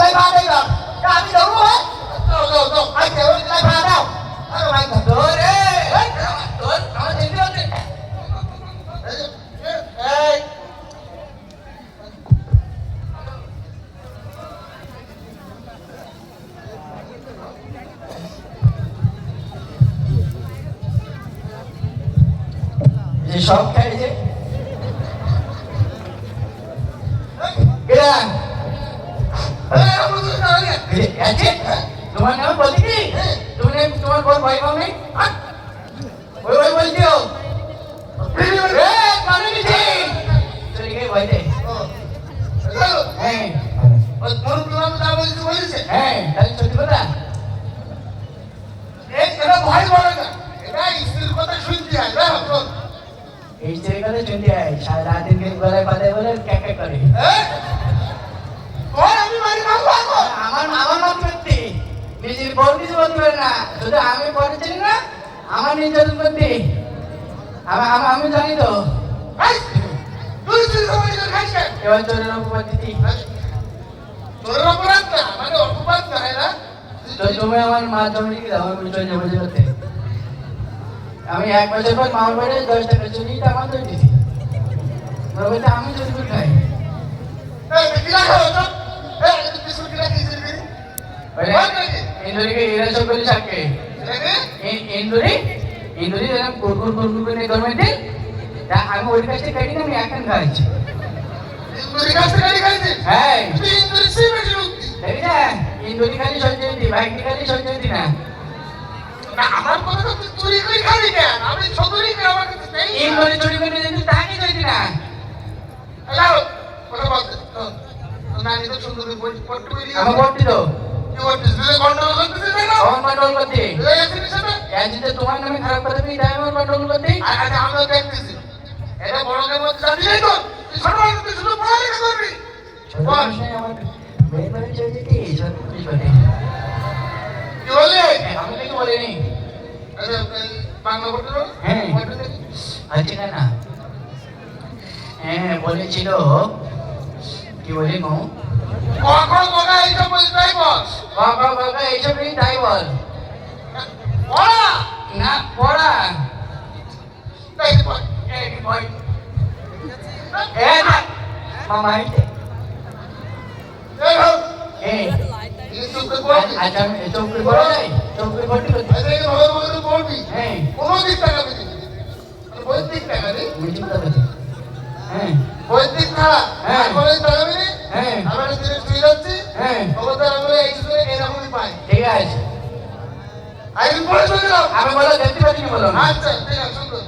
lấy ba đây rồi. Ra đi đúng hết. Rồi. Anh chịu lấy ba đâu? Anh thật rồi đi. Đấy, tưởng nói gì trước đi. Ê. Gì sốt cái gì? Kira. Acik, tuan nama boleh ni. Tuan buat baik kau ni. Boleh dia. Mana ni sih? Jadi ke baik deh. Baru pulang dah boleh sih. Tadi cuti berapa? Kena baik boleh tak? Kena istri kata cuti ada. Istri kata cuti ada. Saya दिन के बोले पता बोले क्या क्या करे? कौन अभी मारी मांगो आको? আমার নাম করতে নিজের বউ কিছু বলতে পারে না শুধু আমি পরে ছিলি না আমার নির্যাতন করতে আমি জানি তো তুই খাইছে এবার চোরের অপবাদ দিতি চোরের অপরাধ না মানে অপবাদ না না তো তুমি আমার মা জমি কি দাও আমি চলে যাবো যেতে আমি এক বছর পর মার বাড়ি 10 টাকা চুরিটা আমার দিয়ে দিছি বলতে আমি চুরি করে খাই এই কি রাখো তো এই বিস্কুট কি রাখি इंदुरी के इधर सब कुछ आके इंदुरी जब कुरकुर ने घर में थे ता हम ओडी का से कटी ना मैं आकन खाई थी इंदुरी का से कटी थी है इंदुरी से में जुलती है ना इंदुरी खाली सोचते थी भाई की खाली सोचते थी ना ना আমার কথা তো চুরি করে খালি কেন আমি চুরি করে আমার কাছে নেই इंदुरी চুরি করে দিতে তাকে কইতি না লাও কথা বল না নি তো সুন্দর পট্টু কইলি আমি পট্টু তো कंट्रोल करते ऐसे तुम्हारे नाम खराब करते भी दाएं और कंट्रोल करते अरे हम लोग देखते हैं ऐसा बड़ों के मत जाती है तो छोटा तो सुनो पढ़ा लिखा कर भी बोल मेरे मेरे चाहिए थी सर कुछ बोले क्यों बोले हमें नहीं बोले नहीं अरे बांग्ला बोलते हो हैं अच्छा ना बोले चिलो क्यों बोले मो Kok এইসব বলি তাই বল বাবা এইসব বলি তাই বল পড়া না পড়া এই বল এই না মামা আইতে এই চুপকে বল আচ্ছা চুপকে বল যাই চুপকে বলতে আরে ভালো বলবি হ্যাঁ কোন দিক টাকা দিবি বই দিক টাকা রে বুঝি কথা বলছি হ্যাঁ বই দিক না হ্যাঁ বলে টাকা দিবি হ্যাঁ আমরা দিনে তুই যাচ্ছি হ্যাঁ ওটা আমরা এইসবে এরকমই পাই ঠিক আছে আই বলে চলে যাও আমি বলো দেখতে পাচ্ছি বলো আচ্ছা ঠিক আছে সুন্দর